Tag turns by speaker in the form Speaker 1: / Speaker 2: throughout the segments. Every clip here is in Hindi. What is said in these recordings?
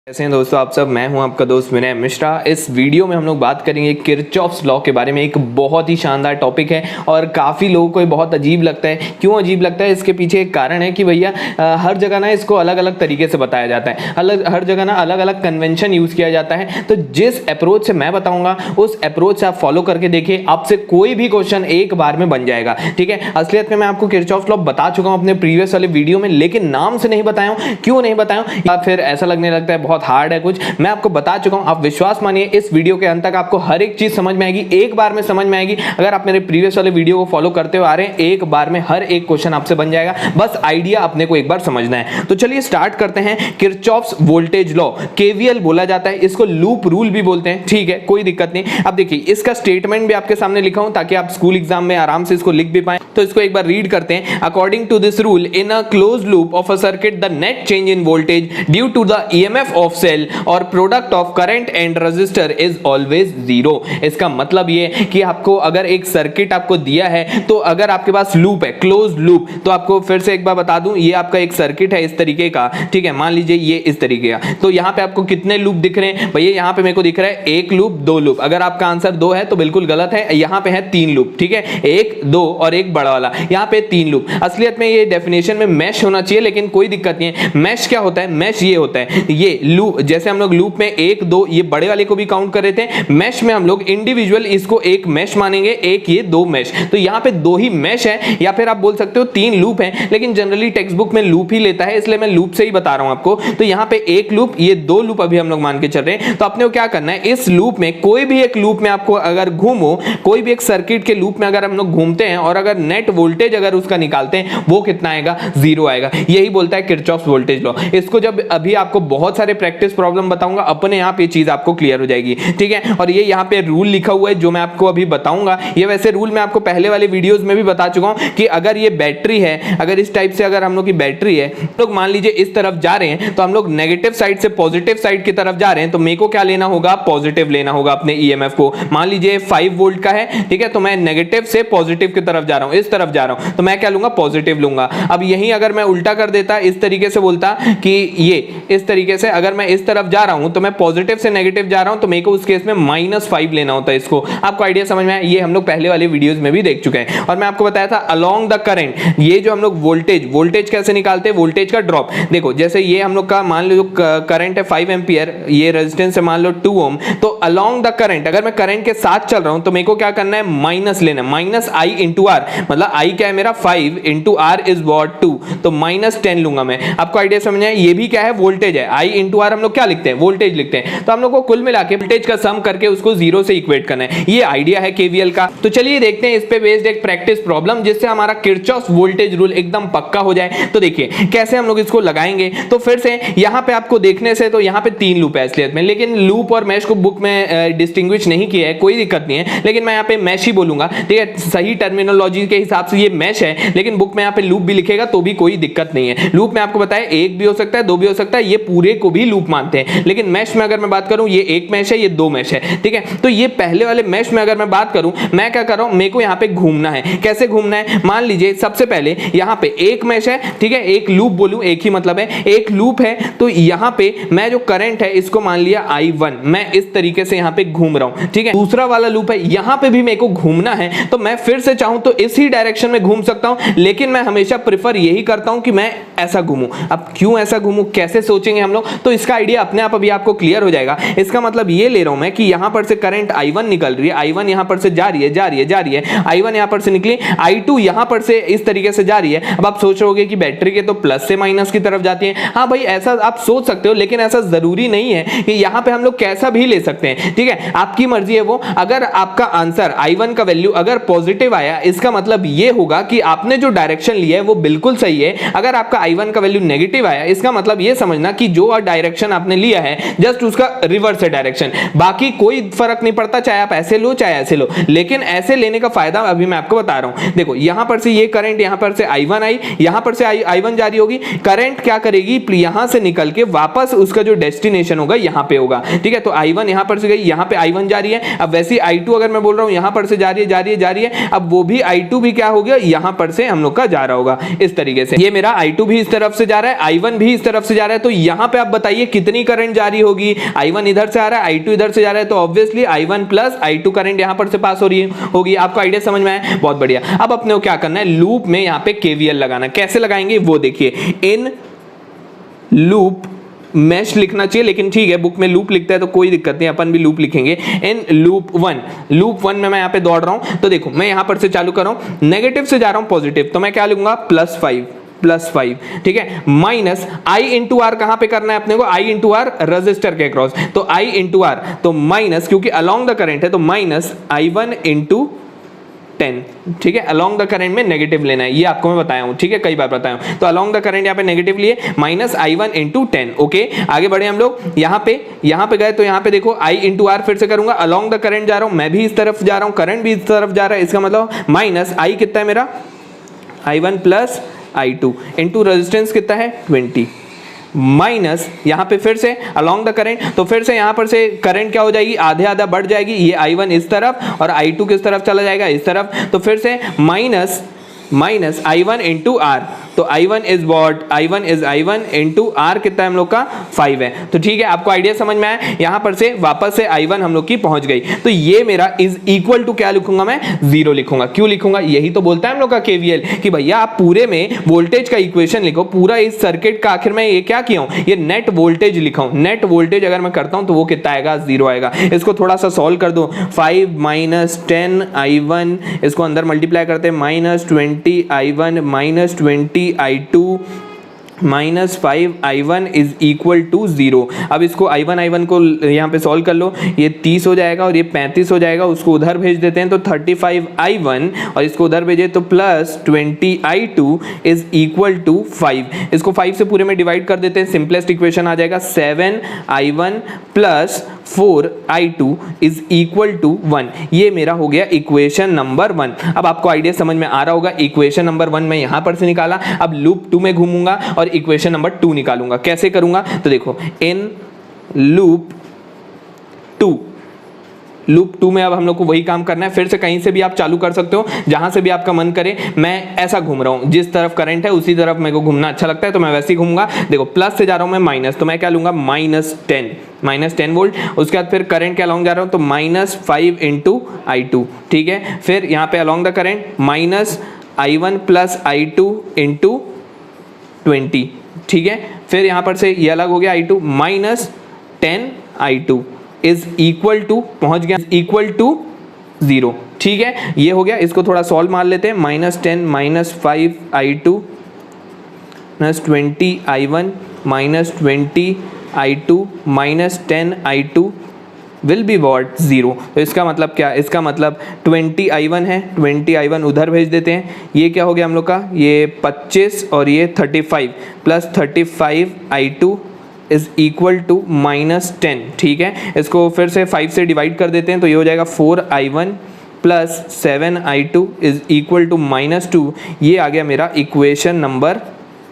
Speaker 1: कैसे हैं दोस्तों आप सब। मैं हूं आपका दोस्त विनय मिश्रा। इस वीडियो में हम लोग बात करेंगे किरचॉफ्स लॉ के बारे में। एक बहुत ही शानदार टॉपिक है और काफ़ी लोगों को ये बहुत अजीब लगता है। क्यों अजीब लगता है, इसके पीछे एक कारण है कि भैया हर जगह ना इसको अलग अलग तरीके से बताया जाता है, हर जगह ना अलग अलग कन्वेंशन यूज़ किया जाता है। तो जिस अप्रोच से मैं बताऊँगा उस अप्रोच से आप फॉलो करके देखिए, आपसे कोई भी क्वेश्चन एक बार में बन जाएगा। ठीक है, असलियत में मैं आपको किरचॉफ्स लॉ बता चुका हूँ अपने प्रीवियस वाले वीडियो में, लेकिन नाम से नहीं बताया हूँ। क्यों नहीं बताया हूँ, या फिर ऐसा लगने लगता है बहुत हार्ड है कुछ, मैं आपको बता चुका हूं। आप विश्वास मानिए, इस वीडियो के अंत तक आपको हर एक चीज समझ में आएगी, एक बार में समझ में आएगी। अगर आप मेरे प्रीवियस वाले वीडियो को फॉलो करते हुए आ रहे हैं, एक बार में हर एक क्वेश्चन आपसे बन जाएगा। बस आइडिया अपने को एक बार समझना है। तो चलिए स्टार्ट करते हैं। किरचॉफ्स वोल्टेज लॉ, केवीएल बोला जाता है, इसको लूप रूल भी बोलते हैं। ठीक है, कोई दिक्कत नहीं। अब देखिए, इसका स्टेटमेंट भी आपके सामने लिखा हूं ताकि आप स्कूल एग्जाम में आराम से इसको लिख भी पाए। तो इसको एक बार रीड करते हैं। According to this rule, in a closed loop of a circuit, the net change in voltage due to the EMF of cell और product of current and resistor is always zero. इसका मतलब ये कि आपको अगर एक सर्किट आपको दिया है, तो अगर आपके पास लूप है, क्लोज लूप, तो आपको फिर से एक बार बता दूं, ये आपका एक सर्किट है इस तरीके का। ठीक है, मान लीजिए ये इस तरीके का। तो यहां पे आपको कितने लूप दिख रहे हैं भैया? यहां पे मेरे को दिख रहा है एक लूप, दो लूप। अगर आपका आंसर दो है तो बिल्कुल गलत है, यहां पे है तीन लूप। ठीक है, एक, दो और एक बड़ा वाला, यहां पे तीन लूप। असलियत में ये डेफिनेशन में मैश होना चाहिए, लेकिन कोई दिक्कत नहीं है। मैश क्या होता है? मैश ये होता है, ये लूप, जैसे हम लोग लूप में एक, दो, ये बड़े वाले को भी काउंट कर रहे थे। मैश में हम लोग इंडिविजुअल इसको एक मैश मानेंगे, एक ये दो मैश। तो यहां पे दो ही मैश है, या फिर आप बोल सकते हो तीन लूप है, लेकिन जनरली टेक्स्ट बुक में लूप ही लेता है, इसलिए मैं लूप से ही बता रहा हूं आपको। तो यहां पे एक लूप, ये दो लूप अभी हम लोग मान के चल रहे हैं। तो अपने को क्या करना है, इस लूप में कोई भी एक लूप में आपको अगर घूमो, कोई भी एक सर्किट के लूप में अगर हम लोग घूमते हैं और अगर नेट वोल्टेज अगर उसका निकालते हैं, वो कितना आएगा? जीरो आएगा। यही बोलता है किरचॉफ्स वोल्टेज लॉ। इसको जब अभी आपको बहुत सारे प्रैक्टिस प्रॉब्लम बताऊंगा, अपने आप ये चीज आपको क्लियर हो जाएगी। ठीक है, और ये यहाँ पे रूल लिखा हुआ है जो मैं आपको अभी बताऊंगा। ये वैसे रूल मैं आपको पहले वाले वीडियोस में भी बता चुका हूं कि अगर ये बैटरी है, अगर इस टाइप से अगर हम लोग की बैटरी है, तो मान लीजिए इस तरफ जा रहे हैं, तो हम लोग नेगेटिव साइड से पॉजिटिव साइड की तरफ जा रहे हैं, तो मेरे को क्या लेना होगा? पॉजिटिव लेना होगा अपने ईएमएफ को। मान लीजिए 5 वोल्ट का है, ठीक है, तो मैं नेगेटिव से पॉजिटिव की तरफ जा रहा हूं, इस तरफ जा रहा हूं, तो मैं क्या लूंगा? पॉजिटिव लूंगा। अब यही अगर मैं उल्टा कर देता, इस तरीके से बोलता कि ये इस तरीके से अगर मैं इस तरफ जा रहा हूं, तो मैं पॉजिटिव से नेगेटिव जा रहा हूं, तो मेरे को उस केस में -5 लेना होता है। इसको आपको आइडिया समझ में आया? ये हम लोग पहले वाले वीडियोस में भी देख चुके हैं। और मैं आपको बताया था अलोंग द करंट, ये जो हम लोग वोल्टेज कैसे निकालते हैं? वोल्टेज का ड्रॉप। देखो, जैसे ये हम लोग का मान लो करंट है 5 एम्पियर, ये रेजिस्टेंस है मान लो 2 ओम, तो अलोंग द करंट, अगर मैं करंट के साथ चल रहा हूं, तो मेरे को क्या करना है? माइनस लेना है, -I × R, मतलब I क्या है मेरा? 5 × R इज व्हाट? 2, तो -10 लूंगा मैं। आपको आइडिया समझ आया? ये भी क्या है? वोल्टेज है। I × R हम लोग क्या लिखते हैं? वोल्टेज लिखते हैं। तो हम लोग को कुल मिला के वोल्टेज का सम करके उसको जीरो से इक्वेट करना है। ये आइडिया है केवीएल का। तो चलिए देखते हैं इस पे बेस्ड एक प्रैक्टिस प्रॉब्लम, जिससे हमारा किरचॉफ्स वोल्टेज रूल एकदम पक्का हो जाए। तो देखिए कैसे हम लोग इसको लगाएंगे। तो फिर से यहां पे आपको देखने से तो यहां पे तीन लूप है असलियत में, लेकिन लूप और मैश को बुक में डिस्टिंग्विश नहीं किया है, कोई दिक्कत नहीं है, लेकिन मैं यहां पे मैश ही बोलूंगा। ठीक है, सही टर्मिनोलॉजी के हिसाब से ये मैश है, लेकिन बुक में यहां पे लूप भी लिखेगा तो भी कोई दिक्कत नहीं है। लूप में आपको बताया एक भी हो सकता है, दो भी हो सकता है, ये पूरे को भी लूप मानते हैं। लेकिन मैश में अगर मैं बात करूं, ये एक मैश है, ये दो मैश है। ठीक है, तो ये पहले वाले मैश में अगर मैं बात करूं, मैं क्या कर रहा हूं? मेरे को यहां पे घूमना है। कैसे घूमना है? मान लीजिए सबसे पहले यहां पे एक मैश है, ठीक है, एक लूप बोलूं, एक ही मतलब है, एक लूप है। तो यहां पे मैं जो करंट है इसको मान लिया I1, मैं इस तरीके से यहां पे घूम रहा हूं। ठीक है, दूसरा वाला लूप है, यहां पे भी मेरे को घूमना है, तो मैं फिर से चाहूं तो इसी डायरेक्शन में घूम सकता हूं, लेकिन मैं हमेशा प्रेफर यही करता हूं कि मैं ऐसा घूमूं। अब क्यों ऐसा घूमूं, कैसे सोचेंगे हम लोग, तो इसका आइडिया अपने आप अभी आपको क्लियर हो जाएगा। इसका मतलब ये ले रहा हूं मैं कि यहां पर से करंट I1 निकल रही है, I1 यहां पर से जा रही है, I1 यहां पर से निकली, I2 यहां पर से इस तरीके से जा रही है। अब आप सोच रहोगे कि बैटरी के तो प्लस से माइनस की तरफ जाती है। हाँ भाई, ऐसा आप सोच सकते हो, लेकिन ऐसा जरूरी नहीं है कि यहां पे हम लोग कैसा भी ले सकते हैं। ठीक है, आपकी मर्जी है वो। अगर आपका आंसर I1 का वैल्यू अगर पॉजिटिव आया, इसका मतलब ये होगा कि आपने जो डायरेक्शन लिया है वो बिल्कुल सही है। अगर आपका I1 का वैल्यू नेगेटिव आया, इसका मतलब ये समझना कि जो डायरेक्शन आपने लिया है जस्ट उसका रिवर्स है डायरेक्शन। बाकी कोई फर्क नहीं पड़ता, चाहे आप ऐसे लो चाहे ऐसे लो, लेकिन ऐसे लेने का फायदा अभी मैं आपको बता रहा हूं। देखो, यहां पर से ये करंट यहां पर से I1 आई, यहां पर से I1 जारी होगी, करंट क्या करेगी? यहां से निकल के वापस उसका जो डेस्टिनेशन होगा यहां पे होगा। ठीक है, तो I1 यहां पर से गई, यहां पे I1 जा रही है। अब वैसे I2 अगर मैं बोल रहा हूं यहां पर से जा रही है, अब वो भी I2 भी क्या हो गया? यहां पर से हम लोग का जा रहा होगा इस तरीके से। ये मेरा I2 भी इस तरफ से जा रहा है, I1 भी इस तरफ से जा रहा है। तो यहां पे आप बताइए बताइए कितनी करंट जारी होगी, I1 इधर से आ रहा है, I2 इधर से जा रहा है, तो obviously I1 plus I2 current यहां पर से पास हो रही होगी। आपको आइडिया समझ में आया? बहुत बढ़िया। अब अपने को क्या करना है, लूप में यहां पे KVL लगाना। कैसे लगाएंगे वो देखिए, इन लूप मैश लिखना चाहिए, लेकिन ठीक है बुक में लूप लिखता है तो कोई दिक्कत नहीं, अपन भी लूप लिखेंगे। इन लूप वन में मैं यहाँ पे दौड़ रहा हूं, तो देखो मैं यहां पर से चालू कर रहा हूं, नेगेटिव से जा रहा हूं पॉजिटिव, तो मैं क्या लिखूंगा +5, ठीक है, माइनस I इंटू आर कहां पे करना है अपने को, I इंटू आर रजिस्टर के अक्रॉस, तो I इंटू आर, तो माइनस, क्योंकि अलोंग द करंट है तो माइनस I1 इंटू 10, ठीक है। अलोंग द करंट में नेगेटिव लेना है, ये आपको मैं बताया हूं, ठीक है, कई बार बताया हूं। तो अलोंग द करंट यहाँ पे नेगेटिव लिए, माइनस I1 इंटू 10, ओके। आगे बढ़े हम लोग, यहाँ पे गए तो यहाँ पे देखो I इंटू आर फिर से करूंगा, अलोंग द करंट जा रहा हूं, मैं भी इस तरफ जा रहा हूं, करंट भी इस तरफ जा रहा है, इसका मतलब माइनस I कितना है मेरा, I1 plus I2 into resistance कितना है 20, माइनस यहाँ पे फिर से अलोंग द करंट, तो फिर से यहाँ पर से करंट क्या हो जाएगी, आधे आधा बढ़ जाएगी, ये I1 इस तरफ और I2 किस तरफ चला जाएगा, इस तरफ, तो फिर से माइनस I1 इंटू आर, तो I1 is what, I1 into are कितना है हम लोग का 5 है। तो ठीक है, आपको आइडिया समझ में आया, यहां पर से वापस से I1 हम लोग की पहुंच गई, तो ये मेरा इज इक्वल टू क्या लिखूंगा मैं, 0 लिखूंगा। क्यों लिखूंगा, यही तो बोलता है हम लोग का KVL कि भैया आप पूरे में वोल्टेज का इक्वेशन लिखो, पूरा इस सर्किट का आखिर में ये क्या किया हूं, ये नेट वोल्टेज लिखा हूं, नेट वोल्टेज अगर मैं करता हूं तो वो कितना आएगा, 0 आएगा। इसको थोड़ा सा सॉल्व कर दो, 5 माइनस 10 I1, इसको अंदर मल्टीप्लाई करते हैं, minus 20 I1 minus 20 I2 minus 5 I1 is equal to 0। अब इसको I1 को यहाँ पे सॉल्व कर लो, ये 30 हो जाएगा और ये 35 हो जाएगा, उसको उधर भेज देते हैं तो 35 I1 और इसको उधर भेजे तो plus 20 I2 is equal to 5। इसको 5 से पूरे में डिवाइड कर देते हैं, सिंपलेस्ट इक्वेशन आ जाएगा 7 I1 plus 4 I2 is equal to 1। ये मेरा हो गया इक्वेशन नंबर 1। अब आपको आइडिया समझ में आ रहा होगा, इक्वेशन नंबर 1 मैं यहां पर से निकाला, अब लूप 2 में घूमूंगा और इक्वेशन नंबर 2 निकालूंगा। कैसे करूंगा, तो देखो इन लूप 2 में अब हम लोग को वही काम करना है, फिर से कहीं से भी आप चालू कर सकते हो, जहां से भी आपका मन करे। मैं ऐसा घूम रहा हूं, जिस तरफ करंट है उसी तरफ मेरे को घूमना अच्छा लगता है, तो मैं वैसे ही घूमूंगा। देखो प्लस से जा रहा हूं मैं माइनस, तो मैं क्या लूंगा, -10 वोल्ट। उसके बाद फिर करंट के अलॉन्ग जा रहा हूं तो -5 इंटू I2, ठीक है। फिर यहाँ पे along the current minus I1 plus I2 into 20, ठीक है। फिर यहाँ पर से ये अलग हो गया I2, -10 I2 is equal to, पहुंच गया इक्वल टू 0, ठीक है। ये हो गया, इसको थोड़ा सॉल्व मार लेते हैं, -10 -5 I2 -20 I1 -20 I2 -10 I2 will be what 0। तो इसका मतलब क्या, इसका मतलब 20 I1 है, 20 I1 उधर भेज देते हैं, ये क्या हो गया हम लोग का, ये 25 और ये 35 plus 35 I2 is equal to -10, ठीक है। इसको फिर से 5 से डिवाइड कर देते हैं तो ये हो जाएगा 4 I1 plus 7 I2 is equal to -2। ये आ गया मेरा इक्वेशन नंबर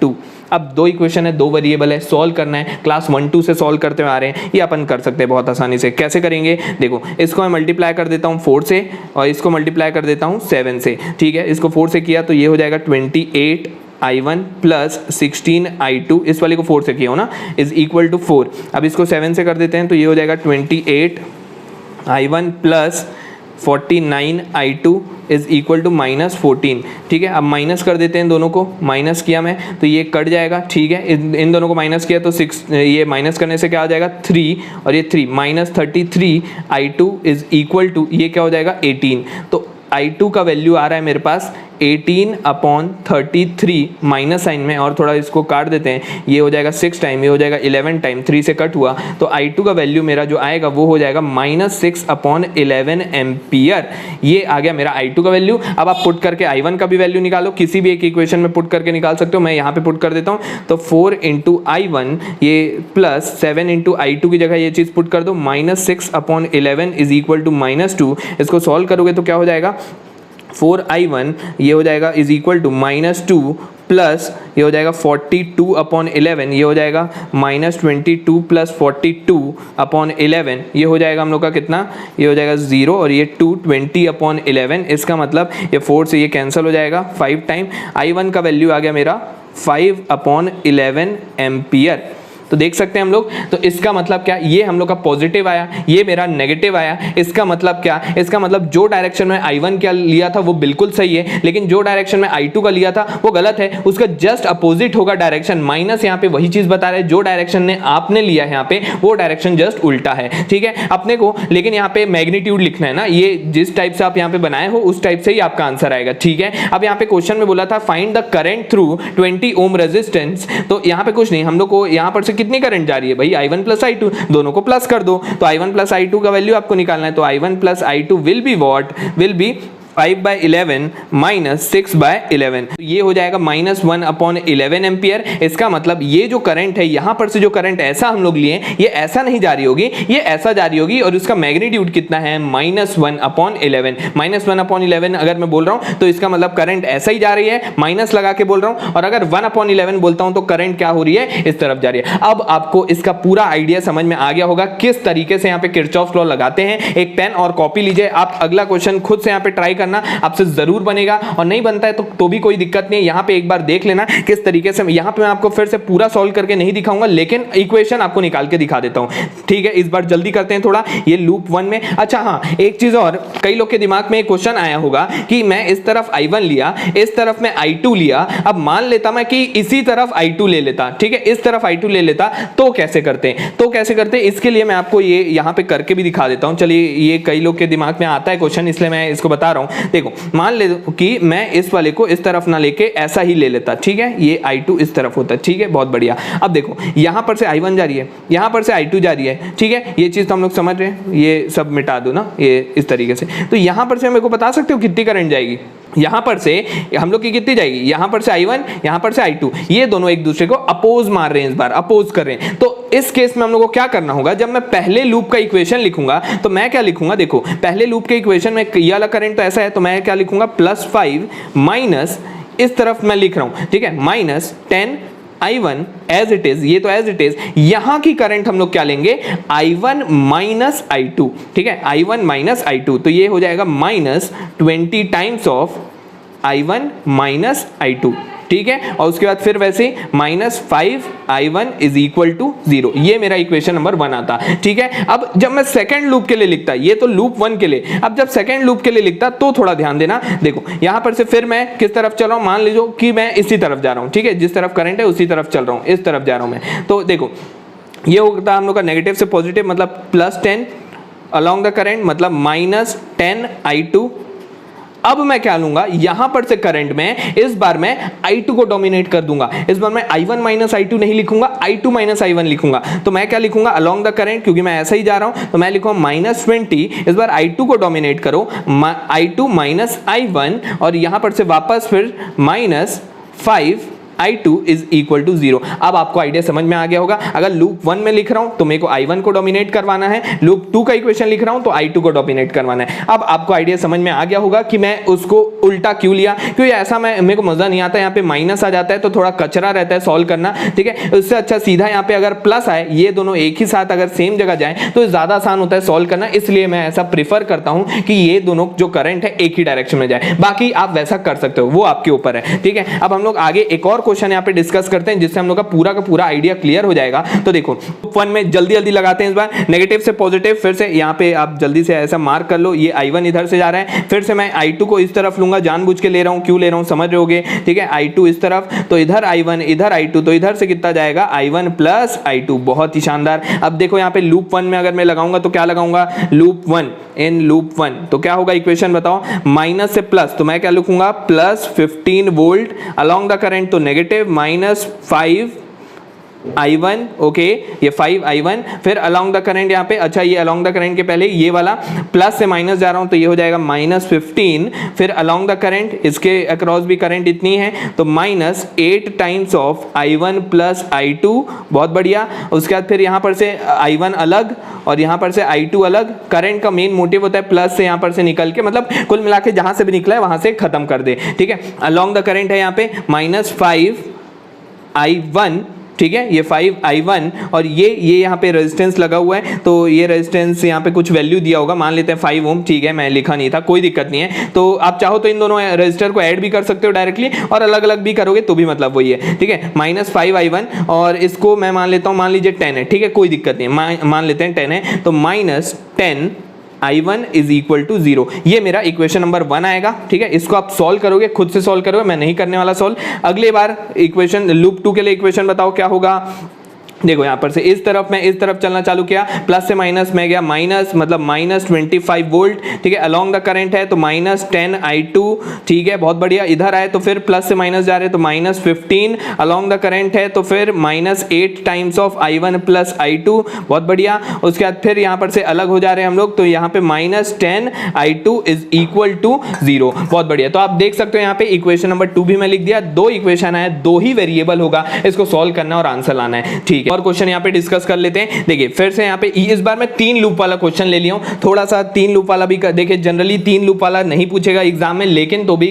Speaker 1: 2। अब 2 इक्वेशन है, 2 वेरिएबल है, सॉल्व करना है। क्लास 1-2 से सॉल्व करते हुए आ रहे हैं, ये अपन कर सकते हैं बहुत आसानी से। कैसे करेंगे, देखो इसको मैं मल्टीप्लाई कर देता हूँ 4 से और इसको मल्टीप्लाई कर देता हूँ 7 से, ठीक है। इसको 4 से किया तो ये हो जाएगा 28 I1 प्लस 16 I2, इस वाले को 4 से किया हो ना, इज इक्वल टू 4। अब इसको 7 से कर देते हैं तो ये हो जाएगा 28 I1 plus 49 I2 is equal to -14, ठीक है। अब माइनस कर देते हैं दोनों को, माइनस किया मैं तो ये कट जाएगा, ठीक है। इन दोनों को माइनस किया तो 6, ये माइनस करने से क्या आ जाएगा 3 और ये 3, -33 I2 इज इक्वल टू, ये क्या हो जाएगा 18। तो I2 का वैल्यू आ रहा है मेरे पास 18/33 माइनस साइन में, और थोड़ा इसको काट देते हैं, ये हो जाएगा 6 टाइम, ये हो जाएगा 11 टाइम, 3 से कट हुआ तो I2 का वैल्यू मेरा जो आएगा वो हो जाएगा -6/11 एम्पियर। ये आ गया मेरा I2 का वैल्यू। अब आप पुट करके I1 का भी वैल्यू निकालो, किसी भी एक इक्वेशन में पुट करके निकाल सकते हो। मैं यहाँ पे पुट कर देता हूँ, तो 4 इंटू I1 ये प्लस 7 इंटू I2 की जगह ये चीज़ पुट कर दो, -6/11 इज इक्वल टू -2। इसको सॉल्व करोगे तो क्या हो जाएगा, 4 I1 ये हो जाएगा इज इक्वल टू -2 प्लस ये हो जाएगा 42/11, ये हो जाएगा -22 प्लस 42/11, ये हो जाएगा हम लोग का कितना, ये हो जाएगा 0 और ये 2 20/11। इसका मतलब ये 4 से ये कैंसिल हो जाएगा 5 टाइम। I1 का वैल्यू आ गया मेरा 5/11 एम्पियर। तो देख सकते हैं हम लोग, तो इसका मतलब क्या, ये हम लोग का पॉजिटिव आया, ये मेरा नेगेटिव आया। इसका मतलब क्या, इसका मतलब जो डायरेक्शन में I1 का लिया था वो बिल्कुल सही है, लेकिन जो डायरेक्शन में I2 का लिया था वो गलत है, उसका जस्ट अपोजिट होगा डायरेक्शन। माइनस यहाँ पे वही चीज बता रहा है, जो डायरेक्शन ने आपने लिया है यहाँ पे वो डायरेक्शन जस्ट उल्टा है, ठीक है अपने को। लेकिन यहाँ पे मैग्नीट्यूड लिखना है ना, ये जिस टाइप से आप यहाँ पे बनाए हो उस टाइप से ही आपका आंसर आएगा, ठीक है। अब यहाँ पे क्वेश्चन में बोला था find the current through 20 ohm resistance, तो यहाँ पे कुछ नहीं, हम लोग को यहाँ पर से कितनी करंट जा रही है भाई, I1 प्लस I2, दोनों को प्लस कर दो, तो I1 प्लस I2 का वैल्यू आपको निकालना है, तो I1 plus I2 will be what, will be 5/11 minus 6/11, तो ये हो जाएगा -1/11 एम्पियर। इसका मतलब ये जो करंट है यहाँ पर से जो करंट ऐसा हम लोग लिए, ये ऐसा नहीं जा रही होगी, ये ऐसा जा रही होगी, और उसका मैग्नीट्यूड कितना है -1/11। -1/11 अगर मैं बोल रहा हूँ तो इसका मतलब करंट ऐसा ही जा रही है, माइनस लगा के बोल रहा हूँ, और अगर 1/11 बोलता हूँ तो करंट क्या हो रही है, इस तरफ जा रही है। अब आपको इसका पूरा आइडिया समझ में आ गया होगा किस तरीके से यहाँ पे किरचॉफ लॉ लगाते हैं। एक पेन और कॉपी लीजिए, आप अगला क्वेश्चन खुद से यहाँ पे ट्राई आपसे जरूर बनेगा, और नहीं बनता है तो भी कोई दिक्कत नहीं है, यहां पे एक बार देख लेना किस तरीके से। यहां पे मैं आपको फिर से पूरा सॉल्व करके नहीं दिखाऊंगा, लेकिन इक्वेशन आपको निकाल के दिखा देता हूं, ठीक है। इस बार जल्दी करते हैं थोड़ा, ये लूप 1 में। अच्छा हाँ, एक चीज और, कई लोग के दिमाग में एक क्वेश्चन आया होगा कि मैं इस तरफ I1 लिया, इस तरफ मैं I2 लिया, अब मान लेता मैं कि इसी तरफ I2 ले लेता, ठीक है, इस तरफ I2 ले लेता, तो कैसे करते हैं, तो कैसे करते हैं, इसके लिए मैं आपको ये यहां पे करके भी दिखा देता हूं। चलिए, ये कई लोग के दिमाग में आता है क्वेश्चन, इसलिए मैं इसको बता रहा हूं। देखो, मान ले कि मैं इस वाले को इस तरफ ना लेके ऐसा ही ले लेता, ठीक है, ये I2 इस तरफ होता, ठीक है, बहुत बढ़िया। अब देखो, यहां पर से I1 जा रही है, यहां पर से I2 जा रही है, ठीक है, ये चीज तो हम लोग समझ रहे हैं, ये सब मिटा दो ना, ये इस तरीके से। तो यहां पर से मेरे को बता सकते हो कितनी करंट जाएगी, यहां पर से हम लोग की कितनी जाएगी, यहां पर से I1, यहां पर से I2, ये दोनों एक दूसरे को अपोज मार रहे हैं, इस बार अपोज कर रहे हैं। तो इस केस में हम लोग को क्या करना होगा, जब मैं पहले लूप का इक्वेशन लिखूंगा तो मैं क्या लिखूंगा, देखो पहले लूप के इक्वेशन में ये वाला करंट तो ऐसा है, तो मैं क्या लिखूंगा, +5 माइनस, इस तरफ मैं लिख रहा हूं, ठीक है, -10 I1 एज इट इज, ये तो एज इट इज। यहां की करंट हम लोग क्या लेंगे, I1 माइनस I2, ठीक है, I1 माइनस I2, तो ये हो जाएगा -20 times of I1 minus I2, ठीक है, और उसके बाद फिर वैसे -5 I1 इज इक्वल टू 0, ये मेरा इक्वेशन नंबर 1 आता, ठीक है। अब जब मैं सेकंड लूप के लिए लिखता, ये तो लूप 1 के लिए, अब जब सेकंड लूप के लिए लिखता तो थोड़ा ध्यान देना। देखो यहां पर से फिर मैं किस तरफ चल रहा हूं, मान लीजिए कि मैं इसी तरफ जा रहा हूं, ठीक है, जिस तरफ करंट है उसी तरफ चल रहा हूं, इस तरफ जा रहा हूं मैं। तो देखो ये होता है हम लोग का नेगेटिव से पॉजिटिव, मतलब +10 अलोंग द करंट, मतलब -10 I2। अब मैं क्या लूंगा, यहां पर से करंट में इस बार मैं I2 को डोमिनेट कर दूंगा, इस बार मैं I1 माइनस I2 नहीं लिखूंगा, I2 माइनस I1 लिखूंगा। तो मैं क्या लिखूंगा, अलोंग द करंट, क्योंकि मैं ऐसा ही जा रहा हूं, तो मैं लिखूंगा -20, इस बार I2 को डोमिनेट करो, I2 माइनस I1, और यहां पर से वापस फिर -5 I2 इज इक्वल टू 0। अब आपको आइडिया समझ में आ गया होगा। अगर लूप 1 में लिख रहा हूं तो मेरे को I1 को डोमिनेट करवाना है, लूप 2 का इक्वेशन लिख रहा हूं तो I2 को डोमिनेट करवाना है। अब आपको आइडिया समझ में आ गया होगा कि मैं उसको उल्टा क्यों लिया, क्योंकि ऐसा मेरे को मजा नहीं आता, यहाँ पे माइनस आ जाता है तो थोड़ा कचरा रहता है सॉल्व करना, ठीक है। उससे अच्छा सीधा यहाँ पे अगर प्लस आए, ये दोनों एक ही साथ अगर सेम जगह जाए तो ज्यादा आसान होता है सॉल्व करना, इसलिए मैं ऐसा प्रीफर करता हूं कि ये दोनों जो करंट है एक ही डायरेक्शन में जाए। बाकी आप वैसा कर सकते हो, वो आपके ऊपर है, ठीक है। अब हम लोग आगे एक और क्वेश्चन यहाँ पे डिस्कस करते हैं, जिससे हम लोग का पूरा आइडिया क्लियर हो जाएगा। तो देखो 1 में जल्दी लगाते हैं, इस बार नेगेटिव से पॉजिटिव, फिर से यहाँ पे आप जल्दी से ऐसा मार्क कर लो, ये I1 इधर से जा रहा है, फिर से मैं I2 को इस तरफ लूंगा, जानबूझ के ले रहा हूँ, क्यों ले रहा हूँ समझ रहे होगे, ठीक है। I2 इस तरफ, तो इधर I1 इधर I2, तो इधर से कितना जाएगा, I1 प्लस I2, बहुत ही शानदार। अब देखो यहाँ पे लूप 1 में अगर मैं लगाऊंगा तो क्या लगाऊंगा, लूप 1, इन लूप 1 तो क्या होगा, इक्वेशन बताओ, माइनस से प्लस, तो मैं क्या लिखूंगा, +15 वोल्ट अलोंग द करंट, तो नेगेटिव -5 I1, ओके, ये 5 I1, फिर अलोंग द करंट यहाँ पे, अच्छा ये अलोंग द करंट के पहले ये वाला प्लस से माइनस जा रहा हूँ तो ये हो जाएगा -15, फिर अलोंग द करंट, इसके अक्रॉस भी करंट इतनी है तो -8 times of I1 plus I2, बहुत बढ़िया। उसके बाद फिर यहाँ पर से I1 अलग और यहाँ पर से I2 अलग। करंट का मेन मोटिव होता है प्लस से यहाँ पर से निकल के, मतलब कुल मिला के जहाँ से भी निकला है वहाँ से खत्म कर दे, ठीक है। अलोंग द करंट है यहाँ पे -5 I1 ठीक है, ये 5i1 और ये यहाँ पे रेजिस्टेंस लगा हुआ है, तो ये रेजिस्टेंस यहाँ पे कुछ वैल्यू दिया होगा, मान लेते हैं 5 ओम, ठीक है, मैं लिखा नहीं था, कोई दिक्कत नहीं है। तो आप चाहो तो इन दोनों रेजिस्टर को ऐड भी कर सकते हो डायरेक्टली, और अलग अलग भी करोगे तो भी मतलब वही है, ठीक है। -5i1 और इसको मैं मान लेता हूँ, मान लीजिए 10 है, ठीक है, कोई दिक्कत नहीं है, मान लेते हैं 10 है, तो -10i1 इज इक्वल टू 0। ये मेरा इक्वेशन नंबर 1 आएगा, ठीक है। इसको आप सॉल्व करोगे, खुद से सॉल्व करोगे, मैं नहीं करने वाला सॉल्व। अगली बार इक्वेशन लूप 2 के लिए इक्वेशन बताओ क्या होगा। देखो यहाँ पर से इस तरफ मैं इस तरफ चलना चालू किया, प्लस से माइनस में गया, माइनस मतलब -25 वोल्ट, ठीक है, अलोंग द करंट है तो -10i2, ठीक है, बहुत बढ़िया। इधर आए तो फिर प्लस से माइनस जा रहे तो -15, अलोंग द करंट है तो फिर -8 times of i1 plus i2, बहुत बढ़िया। उसके बाद फिर यहाँ पर से अलग हो जा रहे हैं हम लोग, तो यहाँ पे -10i2 इज इक्वल टू 0, बहुत बढ़िया। तो आप देख सकते हो यहाँ पे इक्वेशन नंबर 2 भी मैं लिख दिया, 2 इक्वेशन है, 2 ही वेरिएबल होगा, इसको सॉल्व करना और आंसर लाना है, ठीक है। और क्वेश्चन यहाँ पे डिस्कस कर लेते हैं। देखिए फिर से यहाँ पे इस बार मैं 3 लूप वाला क्वेश्चन ले लिया हूँ, थोड़ा सा 3 लूप वाला भी देखिए जनरली 3 लूप वाला नहीं पूछेगा एग्जाम में, लेकिन तो भी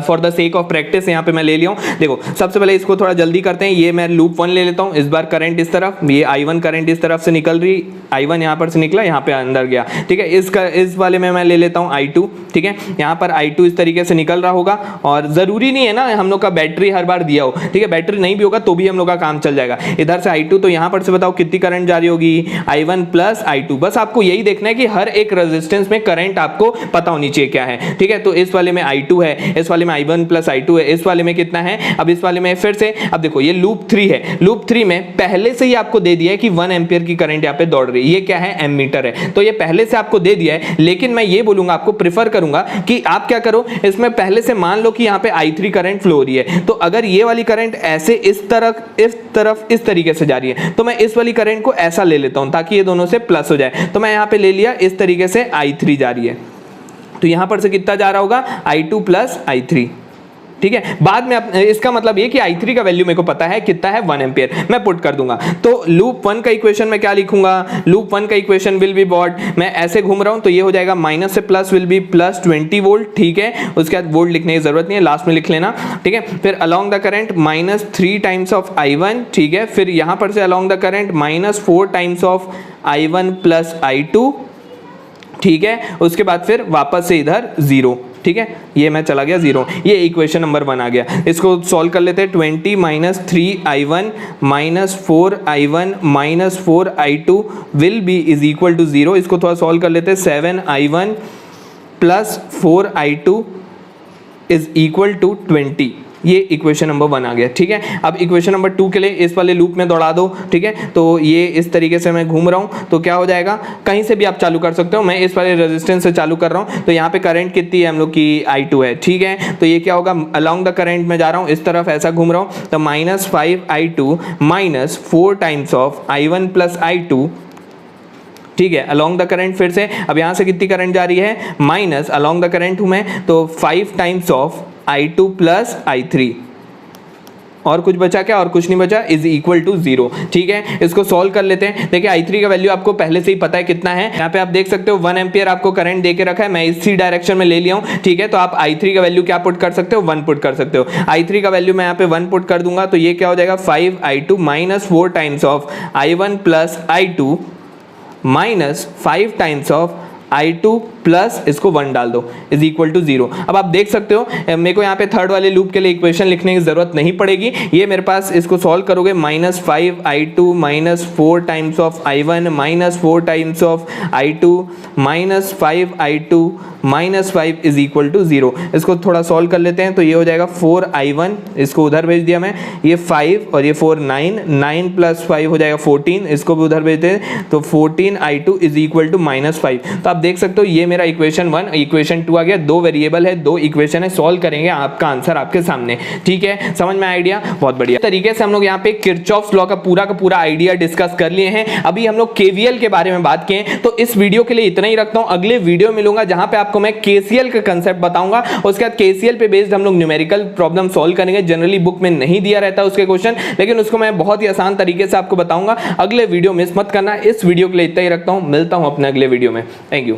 Speaker 1: for the sake of practice यहाँ पे मैं ले लिया हूँ। देखो सबसे पहले इसको थोड़ा जल्दी करते हैं, ये मैं लूप 1 ले लेता हूँ। इस बार करंट इस तरफ, ये i1 करंट इस तरफ से निकल रही, i1 यहाँ पर से निकला, यहाँ पे अंदर गया, ठीक है। इस वाले में मैं ले लेता हूँ i2, ठीक है, यहाँ पर i2 इस तरीके से निकल रहा होगा, और जरूरी नहीं है ना हम लोग का बैटरी हर बार दिया हो, ठीक है, बैटरी नहीं भी होगा तो भी हम लोग का काम चल जाएगा। इधर से i2, तो यहाँ पर से बताओ कितनी करंट जारी होगी, i1 प्लस i2। बस आपको यही देखना है कि हर एक रेजिस्टेंस में करंट आपको पता होनी चाहिए क्या है, ठीक है। तो इस वाले में i2 है, इस वाले में i1 प्लस i2 है, इस वाले में कितना है, अब इस वाले में फिर से, अब देखो ये लूप 3 है, लूप 3 में पहले से ही आपको दे दिया है कि 1 एम्पियर की करंट यहाँ पे दौड़ रही है, ये क्या है, एमीटर है, तो ये पहले से आपको दे दिया है। लेकिन मैं ये बोलूंगा, आपको प्रेफर करूंगा कि आप क्या करो, इसमें पहले से मान लो कि यहाँ पे i3 करंट फ्लो हो रही है, तो अगर ये वाली करंट ऐसे इस तरफ इस तरीके से जा रही है, तो मैं इस वाली करंट को ऐसा ले लेता हूं ताकि ये दोनों से प्लस हो जाए। तो मैं यहां पे ले लिया, इस तरीके से i3 जा रही है, तो यहां पर से कितना जा रहा होगा, i2 प्लस i3, ठीक है। बाद में इसका मतलब ये कि i3 का वैल्यू मेरे को पता है कितना है, 1 एम्पियर, मैं पुट कर दूंगा। तो लूप 1 का इक्वेशन में क्या लिखूंगा, लूप 1 का इक्वेशन विल बी व्हाट, मैं ऐसे घूम रहा हूं तो ये हो जाएगा माइनस से plus will be plus 20 volt, ठीक है। उसके बाद वोल्ट लिखने की जरूरत नहीं है, लास्ट में लिख लेना, ठीक है। फिर along the current -3 times of i1, ठीक है। फिर यहां पर से along the current -4 times of i1 plus i2, ठीक है। उसके बाद फिर वापस से इधर 0, ठीक है, ये मैं चला गया 0, ये इक्वेशन नंबर 1 आ गया। इसको सॉल्व कर लेते हैं, 20 -3i1 -4i1 -4i2 will be is equal to 0। इसको थोड़ा सॉल्व कर लेते हैं, 7i1 plus 4i2 is equal to 20, ये इक्वेशन नंबर 1 आ गया, ठीक है। अब इक्वेशन नंबर 2 के लिए इस वाले लूप में दौड़ा दो, ठीक है। तो ये इस तरीके से मैं घूम रहा हूँ, तो क्या हो जाएगा, कहीं से भी आप चालू कर सकते हो, मैं इस वाले रेजिस्टेंस से चालू कर रहा हूँ। तो यहाँ पे करंट कितनी है हम लोग की, i2 है, ठीक है। तो ये क्या होगा, अलोंग द करंट में जा रहा हूँ, इस तरफ ऐसा घूम रहा हूँ, तो -5i2 -4 times of i1 plus i2, ठीक है, अलोंग द करंट। फिर से अब यहाँ से कितनी करंट जा रही है, माइनस अलोंग द करंट हूँ मैं, तो 5 times of i2 plus i3, और कुछ बचा क्या, और कुछ नहीं बचा, इज इक्वल टू 0, ठीक है। इसको सॉल्व कर लेते हैं। देखिए i3 का वैल्यू आपको पहले से ही पता है कितना है, यहाँ पे आप देख सकते हो 1 एम्पियर आपको करंट देके रखा है, मैं इसी डायरेक्शन में ले लिया हूँ, ठीक है। तो आप i3 का वैल्यू क्या पुट कर सकते हो, 1 पुट कर सकते हो। i3 का वैल्यू मैं यहाँ पे 1 पुट कर दूंगा, तो ये क्या हो जाएगा, 5i2 -4 times of i1 plus i2 -5 times of i2 plus इसको 1 डाल दो, इज इक्वल टू 0। अब आप देख सकते हो, मेरे को यहाँ पे थर्ड वाले लूप के लिए इक्वेशन लिखने की जरूरत नहीं पड़ेगी, ये मेरे पास, इसको सॉल्व करोगे, -5i2 -4 times of i1 -4 times of i2 -5i2 -5 is equal to 0। इसको थोड़ा सॉल्व कर लेते हैं, तो ये हो जाएगा 4i1, इसको उधर भेज दिया मैं, ये 5 और ये 4 9 प्लस 5 हो जाएगा 14, इसको भी उधर भेजते हैं, तो 14i2 इज इक्वल टू -5। तो आप देख सकते हो ये मेरा इक्वेशन 1, इक्वेशन 2 आ गया, 2 वेरिएबल है, 2 इक्वेशन है, सॉल्व करेंगे, आपका आंसर आपके सामने, ठीक है। समझ में आइडिया, बहुत बढ़िया तरीके से हम लोग यहाँ पे किरचॉफ्स लॉ का पूरा आइडिया डिस्कस कर लिए हैं। अभी हम लोग केवीएल के बारे में बात किए, तो इस वीडियो के लिए इतना ही रखता हूँ। अगले वीडियो मिलूंगा जहां पे आपको मैं केसीएल का कंसेप्ट बताऊंगा, उसके बाद केसीएल पे बेस्ड हम लोग न्यूमेरिकल प्रॉब्लम सॉल्व करेंगे। जनरली बुक में नहीं दिया रहता उसके क्वेश्चन, लेकिन उसको मैं बहुत ही आसान तरीके से आपको बताऊंगा। अगले वीडियो मिस मत करना। इस वीडियो के लिए इतना ही रखता हूं, मिलता हूं अपने अगले वीडियो में। Thank you.